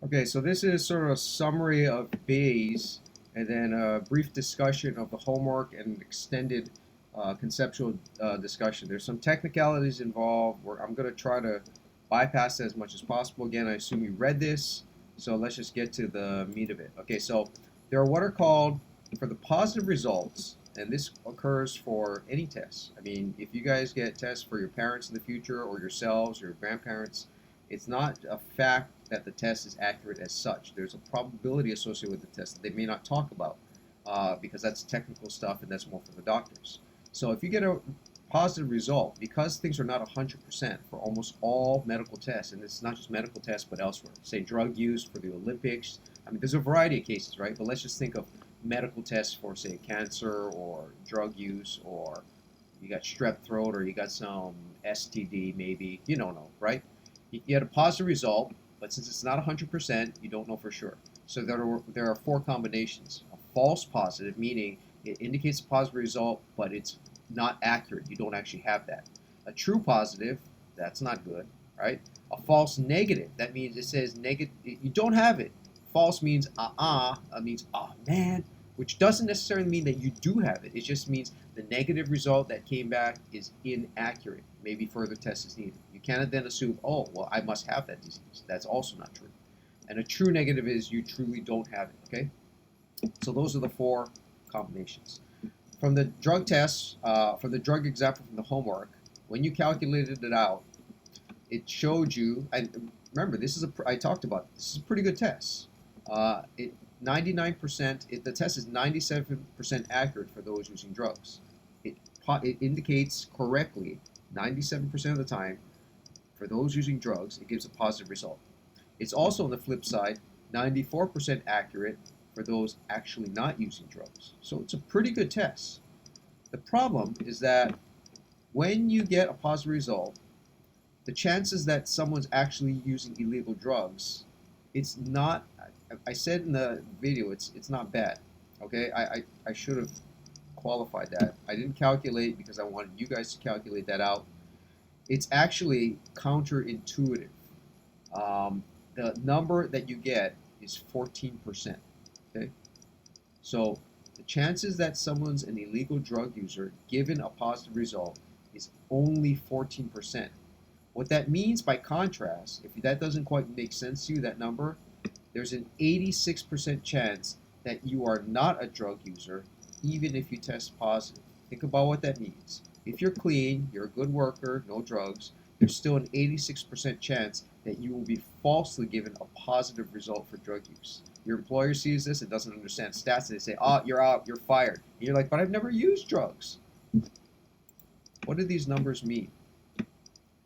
Okay, so this is sort of a summary of Bayes and then a brief discussion of the homework and extended conceptual discussion. There's some technicalities involved where I'm going to try to bypass it as much as possible. Again, I assume you read this, so let's just get to the meat of it. Okay, so there are what are called, for the positive results, and this occurs for any test. I mean, if you guys get tests for your parents in the future or yourselves or your grandparents, it's not a fact that the test is accurate as such. There's a probability associated with the test that they may not talk about because that's technical stuff and that's more for the doctors. So if you get a positive result, because things are not 100% for almost all medical tests, and it's not just medical tests but elsewhere, say drug use for the Olympics. I mean, there's a variety of cases, right? But let's just think of medical tests for, say, cancer or drug use, or you got strep throat, or you got some STD, maybe. You don't know, right? You get a positive result, but since it's not 100%, you don't know for sure. So there are four combinations. A false positive, meaning it indicates a positive result, but it's not accurate. You don't actually have that. A true positive, that's not good, right? A false negative, that means it says negative, you don't have it. False means means oh man, which doesn't necessarily mean that you do have it. It just means the negative result that came back is inaccurate. Maybe further test is needed. You cannot then assume, oh, well, I must have that disease. That's also not true. And a true negative is you truly don't have it, okay? So those are the four combinations. From the drug tests, from the drug example from the homework, when you calculated it out, it showed you, and remember, I talked about, this is a pretty good test. It 99%, the test is 97% accurate for those using drugs. It, it indicates correctly 97% of the time for those using drugs, it gives a positive result. It's also on the flip side 94% accurate for those actually not using drugs. So it's a pretty good test. The problem is that when you get a positive result, the chances that someone's actually using illegal drugs, it's not. I said in the video, it's not bad. Okay, I should have qualified that. I didn't calculate because I wanted you guys to calculate that out. It's actually counterintuitive. The number that you get is 14%. Okay, so the chances that someone's an illegal drug user given a positive result is only 14%. What that means, by contrast, if that doesn't quite make sense to you, that number, there's an 86% chance that you are not a drug user, even if you test positive. Think about what that means. If you're clean, you're a good worker, no drugs, there's still an 86% chance that you will be falsely given a positive result for drug use. Your employer sees this and doesn't understand stats, and they say, oh, you're out, you're fired. And you're like, but I've never used drugs. What do these numbers mean?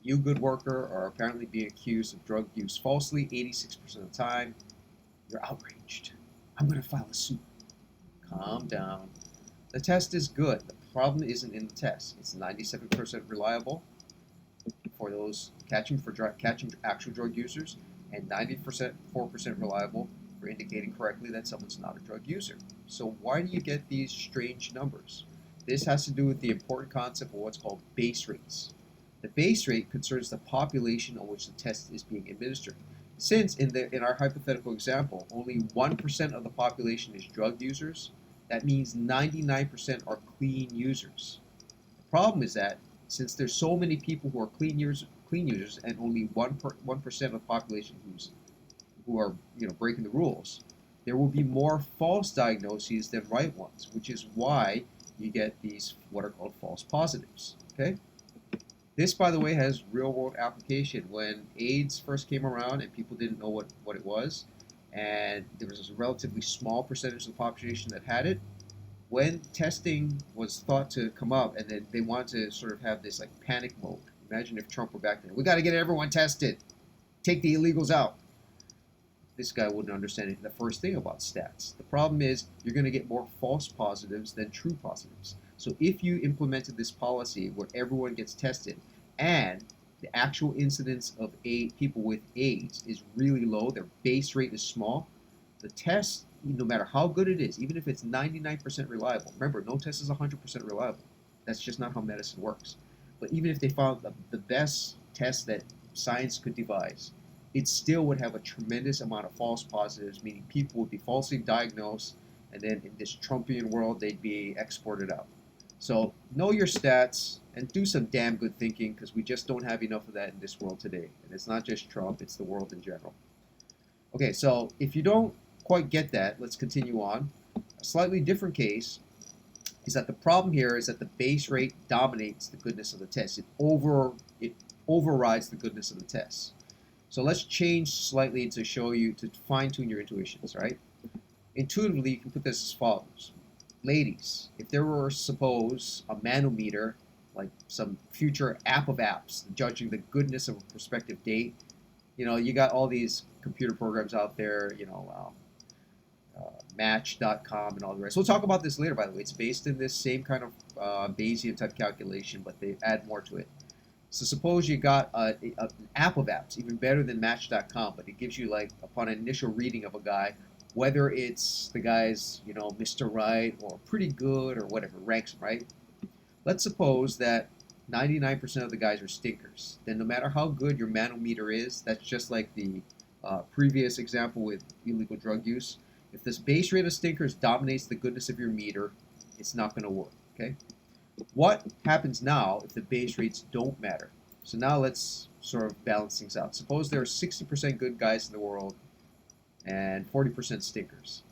You, good worker, are apparently being accused of drug use falsely 86% of the time. You're outraged. I'm going to file a suit. Calm down. The test is good. The problem isn't in the test. It's 97% reliable for those catching actual drug users, and 94% reliable for indicating correctly that someone's not a drug user. So why do you get these strange numbers? This has to do with the important concept of what's called base rates. The base rate concerns the population on which the test is being administered. Since in our hypothetical example, only 1% of the population is drug users, that means 99% are clean users. The problem is that since there's so many people who are clean users, and only 1% of the population who are breaking the rules, there will be more false diagnoses than right ones, which is why you get these what are called false positives. Okay. This, by the way, has real-world application. When AIDS first came around and people didn't know what it was, and there was a relatively small percentage of the population that had it, when testing was thought to come up, and then they wanted to sort of have this like panic mode. Imagine if Trump were back then. We got to get everyone tested. Take the illegals out. This guy wouldn't understand the first thing about stats. The problem is you're going to get more false positives than true positives. So if you implemented this policy where everyone gets tested and the actual incidence of people with AIDS is really low, their base rate is small, the test, no matter how good it is, even if it's 99% reliable, remember, no test is 100% reliable. That's just not how medicine works. But even if they found the best test that science could devise, it still would have a tremendous amount of false positives, meaning people would be falsely diagnosed, and then in this Trumpian world, they'd be exported out. So know your stats and do some damn good thinking, because we just don't have enough of that in this world today. And it's not just Trump, it's the world in general. Okay, so if you don't quite get that, let's continue on. A slightly different case is that the problem here is that the base rate dominates the goodness of the test. It overrides the goodness of the test. So let's change slightly to show you, to fine tune your intuitions, right? Intuitively, you can put this as follows. Ladies, if there were, suppose, a manometer, like some future app of apps, judging the goodness of a prospective date, you got all these computer programs out there, Match.com and all the rest. We'll talk about this later, by the way. It's based in this same kind of Bayesian type calculation, but they add more to it. So suppose you got an app of apps, even better than Match.com, but it gives you, like, upon an initial reading of a guy, whether it's the guy's, Mr. Right or pretty good or whatever, ranks him, right? Let's suppose that 99% of the guys are stinkers. Then no matter how good your manometer is, that's just like the previous example with illegal drug use. If this base rate of stinkers dominates the goodness of your meter, it's not going to work, okay? What happens now if the base rates don't matter? So now let's sort of balance things out. Suppose there are 60% good guys in the world and 40% stinkers.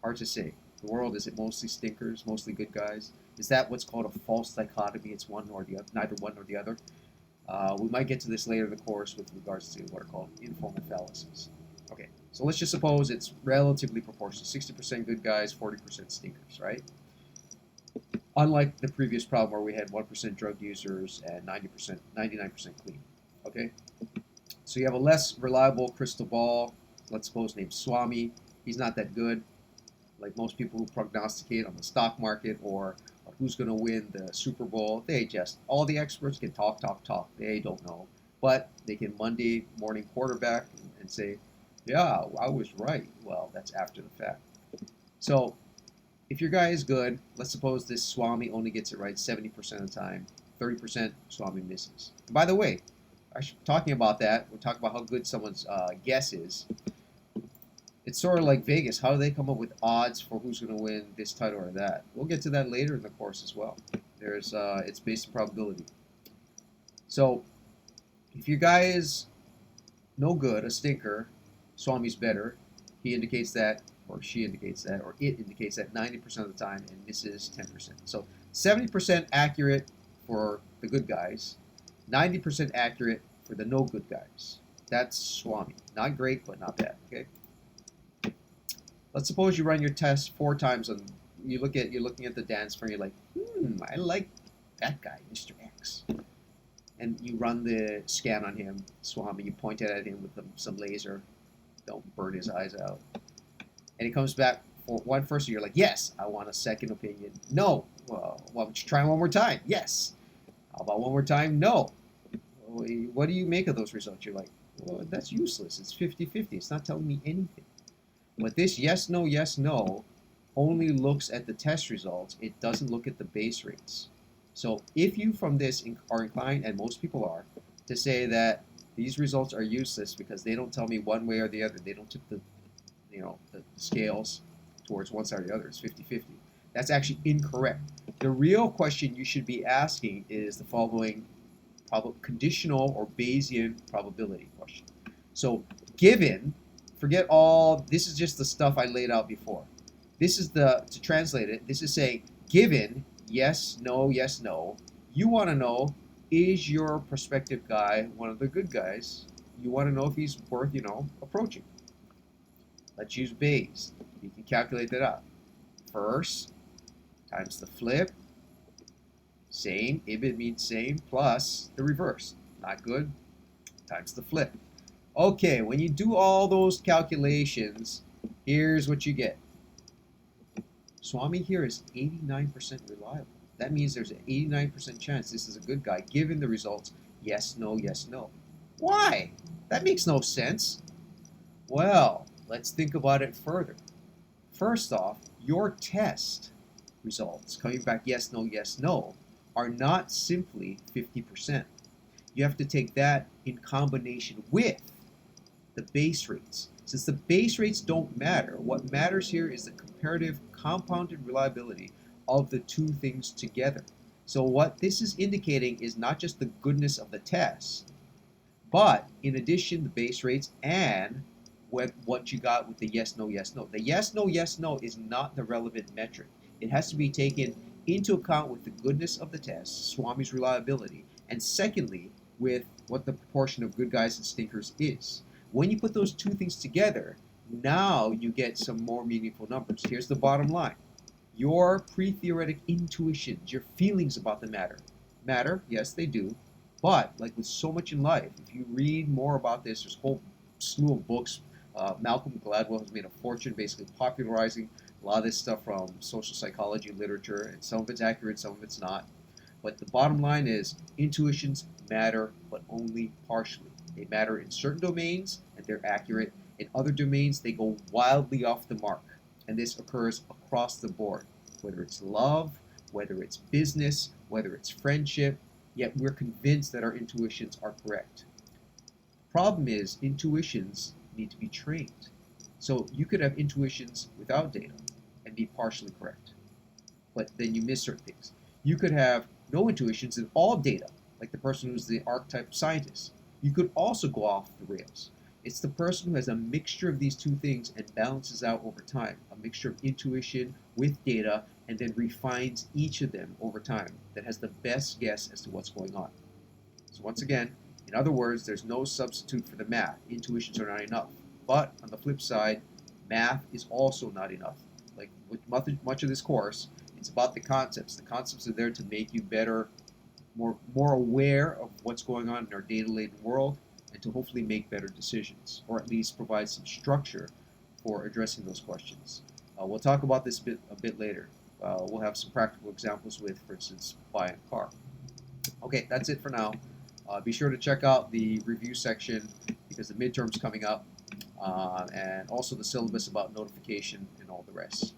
Hard to say. The world, is it mostly stinkers, mostly good guys? Is that what's called a false dichotomy? It's one or the other, neither one nor the other. We might get to this later in the course with regards to what are called informal fallacies. Okay, so let's just suppose it's relatively proportional. 60% good guys, 40% stinkers, right? Unlike the previous problem where we had 1% drug users and 99% clean. Okay, so you have a less reliable crystal ball, let's suppose named Swami. He's not that good, like most people who prognosticate on the stock market or who's going to win the Super Bowl. All the experts can talk. They don't know. But they can Monday morning quarterback and say, yeah, I was right. Well, that's after the fact. So if your guy is good, let's suppose this Swami only gets it right 70% of the time, 30% Swami misses. And by the way, talking about that, we'll talk about how good someone's guess is. It's sort of like Vegas. How do they come up with odds for who's going to win this title or that? We'll get to that later in the course as well. It's based on probability. So if your guy is no good, a stinker, Swami's better, he indicates that, or she indicates that, or it indicates that 90% of the time and misses 10%. So 70% accurate for the good guys, 90% accurate for the no good guys. That's Swami. Not great, but not bad. Okay. Let's suppose you run your test 4 times and you're looking at the dance floor and you're like, I like that guy, Mr. X. And you run the scan on him, Swami, you point it at him with some laser. Don't burn his eyes out. And he comes back for one first, and you're like, yes, I want a second opinion. No. Well, why don't you try one more time? Yes. How about one more time? No. What do you make of those results? You're like, well, that's useless. It's 50-50. It's not telling me anything. But this yes, no only looks at the test results. It doesn't look at the base rates. So if you from this are inclined, and most people are, to say that these results are useless because they don't tell me one way or the other, they don't tip the scales towards one side or the other, it's 50-50. That's actually incorrect. The real question you should be asking is the following conditional or Bayesian probability question. So given, forget all, this is just the stuff I laid out before. This is to translate it, this is saying, given yes, no, you want to know, is your prospective guy one of the good guys? You want to know if he's worth, approaching. Let's use Bayes. You can calculate that out. First times the flip, same, IBID means same, plus the reverse, not good, times the flip. Okay, when you do all those calculations, here's what you get. Swami here is 89% reliable. That means there's an 89% chance this is a good guy, given the results yes, no. Why? That makes no sense. Well, let's think about it further. First off, your test results, coming back yes, no, are not simply 50%. You have to take that in combination with the base rates. Since the base rates don't matter, what matters here is the comparative compounded reliability of the two things together. So what this is indicating is not just the goodness of the test, but in addition, the base rates and what you got with the yes, no, yes, no. The yes, no, yes, no is not the relevant metric. It has to be taken into account with the goodness of the test, Swami's reliability, and secondly, with what the proportion of good guys and stinkers is. When you put those two things together, now you get some more meaningful numbers. Here's the bottom line. Your pre-theoretic intuitions, your feelings about the matter, yes, they do. But like with so much in life, if you read more about this, there's a whole slew of books. Malcolm Gladwell has made a fortune basically popularizing a lot of this stuff from social psychology literature, and some of it's accurate, some of it's not. But the bottom line is intuitions matter, but only partially. They matter in certain domains, and they're accurate. In other domains, they go wildly off the mark. And this occurs across the board, whether it's love, whether it's business, whether it's friendship, yet we're convinced that our intuitions are correct. The problem is intuitions need to be trained. So you could have intuitions without data and be partially correct, but then you miss certain things. You could have no intuitions and all data, like the person who's the archetype scientist. You could also go off the rails. It's the person who has a mixture of these two things and balances out over time, a mixture of intuition with data, and then refines each of them over time that has the best guess as to what's going on. So once again, in other words, there's no substitute for the math. Intuitions are not enough. But on the flip side, math is also not enough. Like with much of this course, it's about the concepts. The concepts are there to make you better, more aware of what's going on in our data-laden world, and to hopefully make better decisions, or at least provide some structure for addressing those questions. We'll talk about this a bit later. We'll have some practical examples with, for instance, buying a car. Okay, that's it for now. Be sure to check out the review section because the midterm's coming up, and also the syllabus about notification and all the rest.